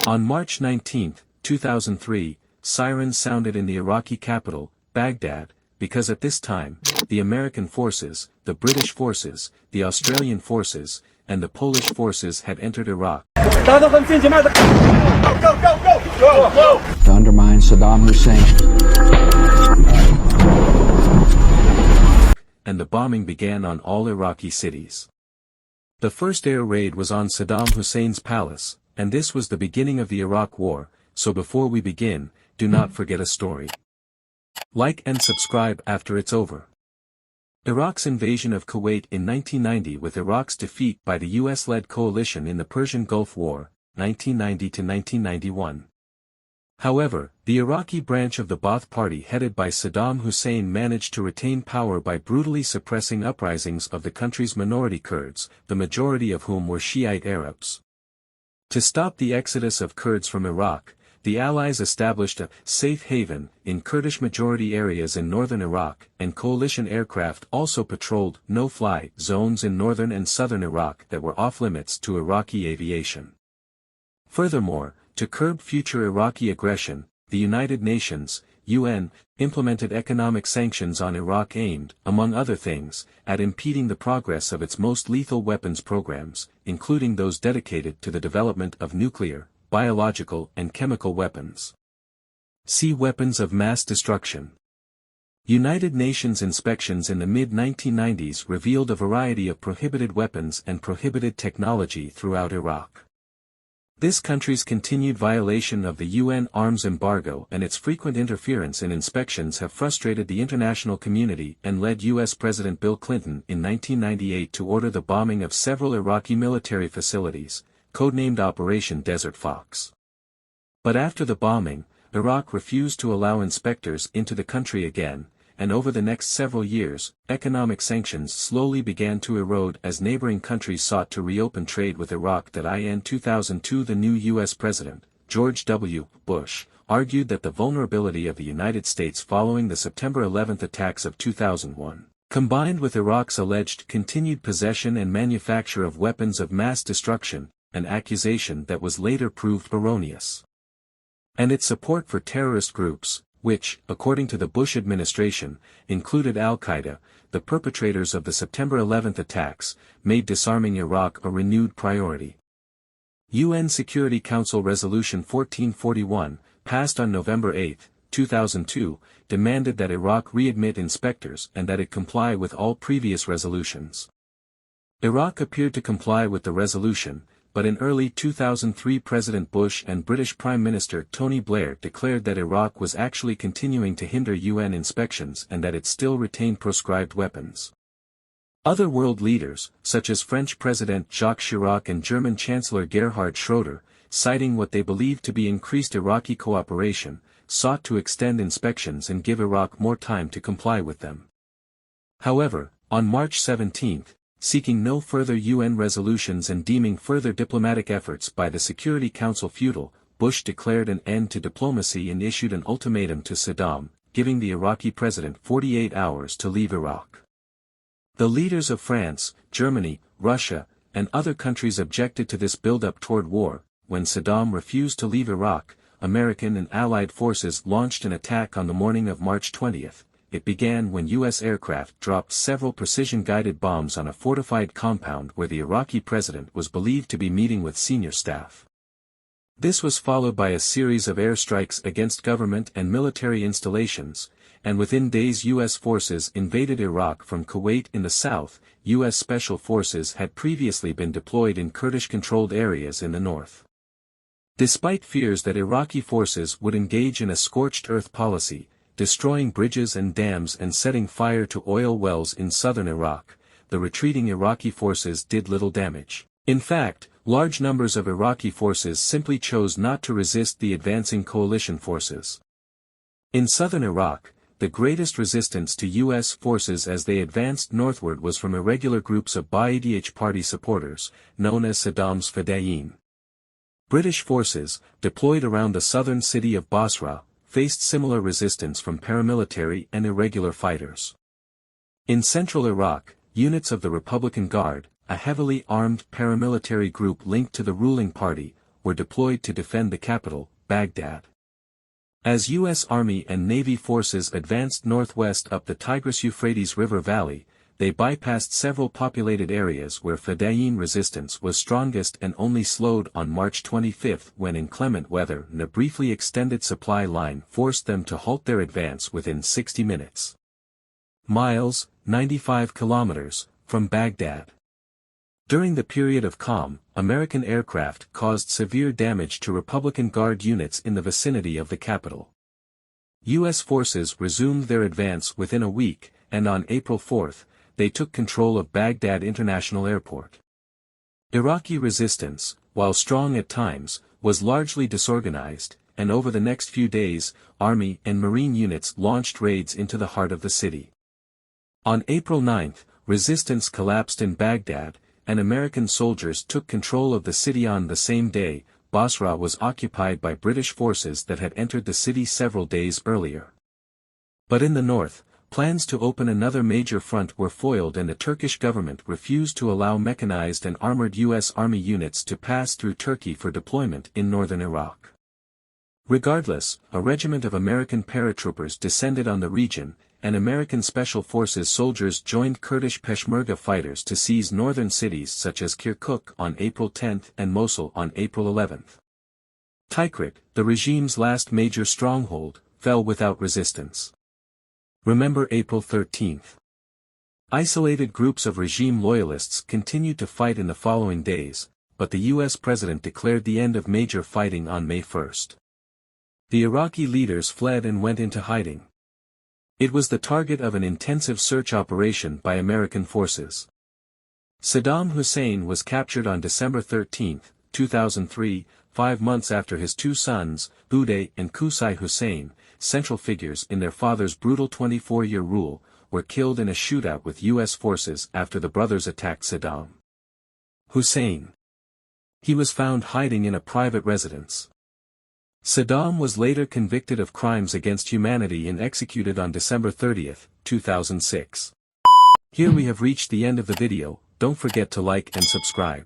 On March 19, 2003, sirens sounded in the Iraqi capital, Baghdad, because at this time, the American forces, the British forces, the Australian forces, and the Polish forces had entered Iraq. To undermine Saddam Hussein. And the bombing began on all Iraqi cities. The first air raid was on Saddam Hussein's palace, and this was the beginning of the Iraq War, so before we begin, do not forget a story. Like and subscribe after it's over. Iraq's invasion of Kuwait in 1990 with Iraq's defeat by the US-led coalition in the Persian Gulf War, 1990 to 1991. However, the Iraqi branch of the Ba'ath Party headed by Saddam Hussein managed to retain power by brutally suppressing uprisings of the country's minority Kurds, the majority of whom were Shiite Arabs. To stop the exodus of Kurds from Iraq, the Allies established a safe haven in Kurdish-majority areas in northern Iraq, and coalition aircraft also patrolled no-fly zones in northern and southern Iraq that were off-limits to Iraqi aviation. Furthermore, to curb future Iraqi aggression, the United Nations, UN, implemented economic sanctions on Iraq aimed, among other things, at impeding the progress of its most lethal weapons programs, including those dedicated to the development of nuclear, biological and chemical weapons. See Weapons of Mass Destruction. United Nations inspections in the mid-1990s revealed a variety of prohibited weapons and prohibited technology throughout Iraq. This country's continued violation of the UN arms embargo and its frequent interference in inspections have frustrated the international community and led US President Bill Clinton in 1998 to order the bombing of several Iraqi military facilities, codenamed Operation Desert Fox. But after the bombing, Iraq refused to allow inspectors into the country again, and over the next several years, economic sanctions slowly began to erode as neighboring countries sought to reopen trade with Iraq. In 2002 the new U.S. President, George W. Bush, argued that the vulnerability of the United States following the September 11 attacks of 2001, combined with Iraq's alleged continued possession and manufacture of weapons of mass destruction, an accusation that was later proved erroneous, and its support for terrorist groups, which, according to the Bush administration, included al-Qaeda, the perpetrators of the September 11 attacks, made disarming Iraq a renewed priority. UN Security Council Resolution 1441, passed on November 8, 2002, demanded that Iraq readmit inspectors and that it comply with all previous resolutions. Iraq appeared to comply with the resolution, but in early 2003 President Bush and British Prime Minister Tony Blair declared that Iraq was actually continuing to hinder UN inspections and that it still retained proscribed weapons. Other world leaders, such as French President Jacques Chirac and German Chancellor Gerhard Schroeder, citing what they believed to be increased Iraqi cooperation, sought to extend inspections and give Iraq more time to comply with them. However, on March 17, seeking no further UN resolutions and deeming further diplomatic efforts by the Security Council futile, Bush declared an end to diplomacy and issued an ultimatum to Saddam, giving the Iraqi president 48 hours to leave Iraq. The leaders of France, Germany, Russia, and other countries objected to this build-up toward war. When Saddam refused to leave Iraq, American and Allied forces launched an attack on the morning of March 20. It began when U.S. aircraft dropped several precision-guided bombs on a fortified compound where the Iraqi president was believed to be meeting with senior staff. This was followed by a series of airstrikes against government and military installations, and within days U.S. forces invaded Iraq from Kuwait in the south. U.S. Special Forces had previously been deployed in Kurdish-controlled areas in the north. Despite fears that Iraqi forces would engage in a scorched earth policy, destroying bridges and dams and setting fire to oil wells in southern Iraq, the retreating Iraqi forces did little damage. In fact, large numbers of Iraqi forces simply chose not to resist the advancing coalition forces. In southern Iraq, the greatest resistance to U.S. forces as they advanced northward was from irregular groups of Ba'ath Party supporters, known as Saddam's Fedayeen. British forces, deployed around the southern city of Basra, faced similar resistance from paramilitary and irregular fighters. In central Iraq, units of the Republican Guard, a heavily armed paramilitary group linked to the ruling party, were deployed to defend the capital, Baghdad. As U.S. Army and Navy forces advanced northwest up the Tigris-Euphrates River Valley, they bypassed several populated areas where Fedayeen resistance was strongest and only slowed on March 25 when inclement weather and a briefly extended supply line forced them to halt their advance within 60 minutes. Miles, 95 kilometers, from Baghdad. During the period of calm, American aircraft caused severe damage to Republican Guard units in the vicinity of the capital. U.S. forces resumed their advance within a week, and on April 4, they took control of Baghdad International Airport. Iraqi resistance, while strong at times, was largely disorganized, and over the next few days, Army and Marine units launched raids into the heart of the city. On April 9, resistance collapsed in Baghdad, and American soldiers took control of the city. On the same day, Basra was occupied by British forces that had entered the city several days earlier. But in the north, plans to open another major front were foiled and the Turkish government refused to allow mechanized and armored U.S. Army units to pass through Turkey for deployment in northern Iraq. Regardless, a regiment of American paratroopers descended on the region, and American Special Forces soldiers joined Kurdish Peshmerga fighters to seize northern cities such as Kirkuk on April 10 and Mosul on April 11. Tikrit, the regime's last major stronghold, fell without resistance. Remember April 13. Isolated groups of regime loyalists continued to fight in the following days, but the U.S. president declared the end of major fighting on May 1. The Iraqi leaders fled and went into hiding. It was the target of an intensive search operation by American forces. Saddam Hussein was captured on December 13, 2003, 5 months after his two sons, Uday and Qusay Hussein, central figures in their father's brutal 24-year rule, were killed in a shootout with U.S. forces after the brothers attacked Saddam Hussein. He was found hiding in a private residence. Saddam was later convicted of crimes against humanity and executed on December 30, 2006. Here we have reached the end of the video. Don't forget to like and subscribe.